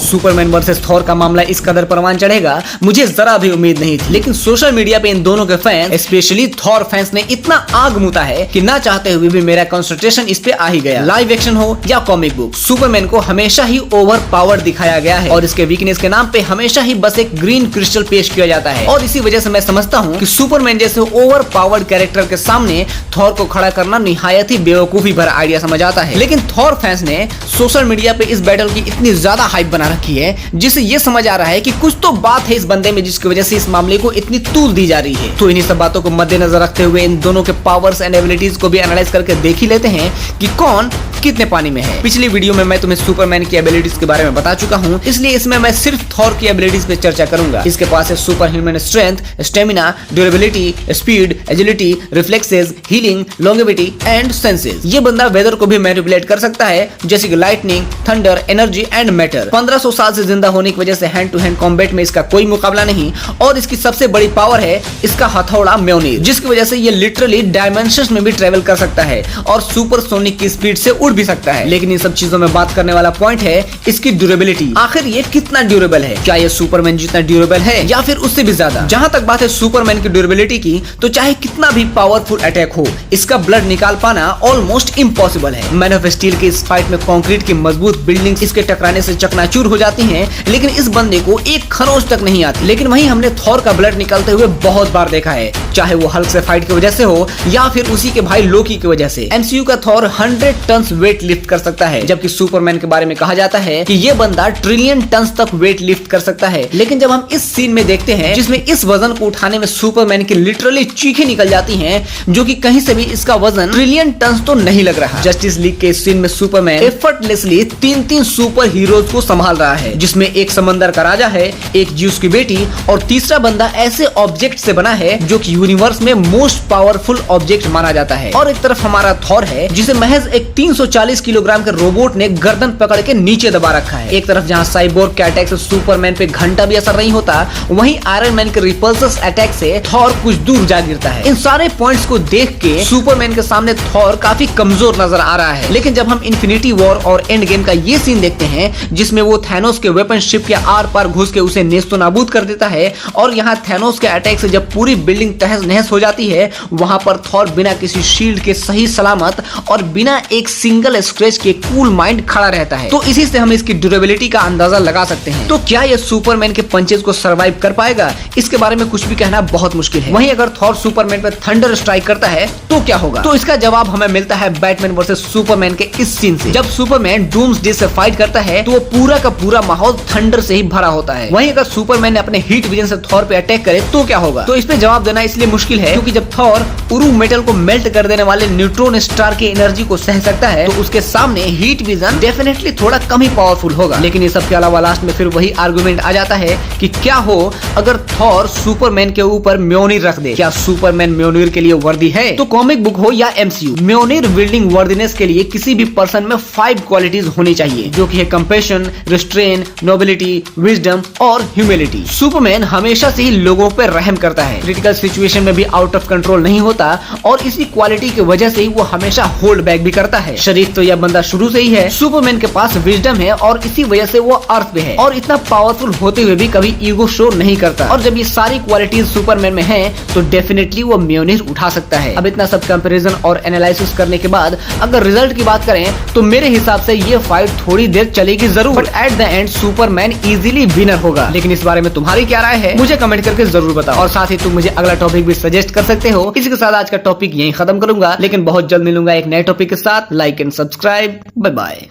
Superman versus Thor का मामला इस कदर परवान चढ़ेगा मुझे जरा भी उम्मीद नहीं थी, लेकिन सोशल मीडिया पे इन दोनों के फैंस स्पेशली थॉर फैंस ने इतना आग मुता है कि ना चाहते हुए भी मेरा कंसंट्रेशन इस पे आ ही गया। लाइव एक्शन हो या कॉमिक बुक, सुपरमैन को हमेशा ही ओवर पावर दिखाया गया है और इसके वीकनेस के नाम पे हमेशा ही बस एक ग्रीन क्रिस्टल पेश किया जाता है। और इसी वजह से मैं समझता हूँ कि सुपरमैन जैसे ओवर पावर्ड कैरेक्टर के सामने थॉर को खड़ा करना निहायत ही बेवकूफी भरा आइडिया समझ आता है। लेकिन थॉर फैंस ने सोशल मीडिया पे इस बैटल की इतनी ज्यादा हाइप बना रखी है जिससे ये समझ आ रहा है कि कुछ तो बात है इस बंदे में जिसकी वजह से इस मामले को इतनी तूल दी जा रही है। तो इन्हीं सब बातों को मद्देनजर रखते हुए इन दोनों के पावर्स एंड एबिलिटीज को भी एनालाइज करके देख ही लेते हैं कि कौन कितने पानी में है। पिछली वीडियो में मैं तुम्हें सुपरमैन की एबिलिटीज के बारे में बता चुका हूँ, इसलिए इसमें मैं सिर्फ थॉर की एबिलिटीज पे चर्चा करूंगा। इसके पास है super human strength, stamina, durability, speed, agility, reflexes, healing, longevity and senses. ये बंदा वेदर को भी मैनिपुलेट कर सकता है जैसे कि lightning, thunder, energy and matter. 1500 साल से जिंदा होने की वजह से हैंड टू हैंड कॉम्बैट में इसका कोई मुकाबला नहीं और इसकी सबसे बड़ी पावर है इसका हथौड़ा म्योनीर, जिसकी वजह से ये लिटरली डायमेंशंस में भी ट्रेवल कर सकता है और सुपर सोनिक की स्पीड से उड़ भी सकता है। लेकिन इन सब चीजों में बात करने वाला पॉइंट है इसकी ड्यूरेबिलिटी। आखिर ये कितना ड्यूरेबल है? क्या ये सुपरमैन जितना ड्यूरेबल है या फिर उससे भी ज्यादा? जहां तक बात है सुपरमैन की ड्यूरेबिलिटी की, तो चाहे कितना भी पावरफुल अटैक हो, इसका ब्लड निकाल पाना ऑलमोस्ट इम्पॉसिबल है। मैन ऑफ स्टील की इस फाइट में कंक्रीट की मजबूत बिल्डिंग्स इसके टकराने से चकनाचूर हो जाती हैं, लेकिन इस बंदे को एक खरोंच तक नहीं आती। लेकिन वहीं हमने थॉर का ब्लड निकलते हुए बहुत बार देखा है, चाहे वो हल्क से फाइट की वजह से हो या फिर उसी के भाई लोकी की वजह से। एमसीयू का थॉर 100 टन वेट लिफ्ट कर सकता है, जबकि सुपरमैन के बारे में कहा जाता है कि ये बंदा ट्रिलियन टन तक वेट लिफ्ट कर सकता है। लेकिन जब हम इस सीन में देखते हैं जिसमें इस वजन को उठाने में सुपरमैन की लिटरली चीखें निकल जाती हैं, जो कि कहीं से भी इसका वजन ट्रिलियन टन तो नहीं लग रहा। जस्टिस लीग के इस सीन में सुपरमैन एफर्टलेसली 3 सुपर हीरोज को संभाल रहा है, जिसमें एक समंदर का राजा है, एक ज्यूस की बेटी और तीसरा बंदा ऐसे ऑब्जेक्ट से बना है जो कि यूनिवर्स में मोस्ट पावरफुल ऑब्जेक्ट माना जाता है। और एक तरफ हमारा थॉर है जिसे महज एक 340 किलोग्राम के रोबोट ने गर्दन पकड़ के नीचे दबा रखा है। एक तरफ जहां साइबोर्ग के अटैक से सुपरमैन पे घंटा भी असर नहीं होता, वहीं आयरन मैन के रिपल्सस अटैक से थॉर कुछ दूर जा गिरता है। इन सारे पॉइंट्स को देख के सुपरमैन के सामने थॉर काफी कमजोर नजर आ रहा है। लेकिन जब हम इन्फिनिटी वॉर और एंड गेम का ये सीन देखते हैं जिसमें वो थैनोस के वेपन शिप के आर पार घुस के उसे नेस्तो नाबूद कर देता है और यहाँ थैनोस के अटैक से जब पूरी बिल्डिंग तहस नहस हो जाती है, वहां पर थॉर बिना किसी शील्ड के सही सलामत और बिना एक सिंगल स्क्रैच के कूल माइंड खड़ा रहता है। तो इसी से हम इसकी ड्यूरेबिलिटी का अंदाजा लगा सकते हैं। तो क्या ये सुपरमैन के पंचेस को सर्वाइव कर पाएगा? इसके बारे में कुछ भी कहना बहुत मुश्किल है। वहीं अगर थॉर सुपरमैन पे थंडर स्ट्राइक करता है तो क्या होगा? तो इसका जवाब हमें मिलता है बैटमैन वर्सेस सुपरमैन के इस सीन से। जब सुपरमैन डूम्सडे से फाइट करता है तो वो पूरा का पूरा माहौल थंडर से ही भरा होता है। वहीं अगर सुपरमैन ने अपने हीट विजन से थॉर पे अटैक करे तो क्या होगा? तो इस पे जवाब देना इसलिए मुश्किल है क्योंकि जब थॉर उरू मेटल को मेल्ट कर देने वाले न्यूट्रॉन स्टार की एनर्जी को सह सकता है तो उसके सामने हीट विजन डेफिनेटली थोड़ा कम ही पावरफुल होगा। लेकिन ये सब के अलावा लास्ट में फिर वही आर्गुमेंट आ जाता है कि क्या हो अगर थॉर सुपरमैन के ऊपर म्योनीर रख दे? क्या सुपरमैन म्योनीर के लिए वर्दी है? तो कॉमिक बुक हो या एमसीयू, म्योनीर विल्डिंग वर्दीनेस के लिए किसी भी पर्सन में 5 क्वालिटीज होनी चाहिए, जो कि है कंपैशन, रिस्ट्रेन, नोबिलिटी, विजडम और ह्यूमिलिटी। सुपरमैन हमेशा से ही लोगों पर रहम करता है, क्रिटिकल सिचुएशन में भी आउट ऑफ कंट्रोल नहीं होता और इसी क्वालिटी की वजह से ही वो हमेशा होल्ड बैक भी करता है। शरीफ तो यह बंदा शुरू से ही है। सुपरमैन के पास विजडम है और इसी वजह से वो अर्थ पे है और इतना पावरफुल होते हुए भी कभी ईगो शो नहीं करता। और जब ये सारी क्वालिटीज सुपरमैन में हैं, तो डेफिनेटली वो म्योनीर उठा सकता है। अब इतना सब कंपैरिजन और एनालिसिस करने के बाद अगर रिजल्ट की बात करें तो मेरे हिसाब से ये फाइट थोड़ी देर चलेगी जरूर, but at the end Superman easily winner होगा। लेकिन इस बारे में तुम्हारी क्या राय है मुझे कमेंट करके जरूर बताओ और साथ ही तुम मुझे अगला टॉपिक भी सजेस्ट कर सकते हो। इसी के साथ आज का टॉपिक यहीं खत्म करूंगा, लेकिन बहुत जल्द मिलूंगा एक नए टॉपिक के साथ। Like and subscribe. Bye bye.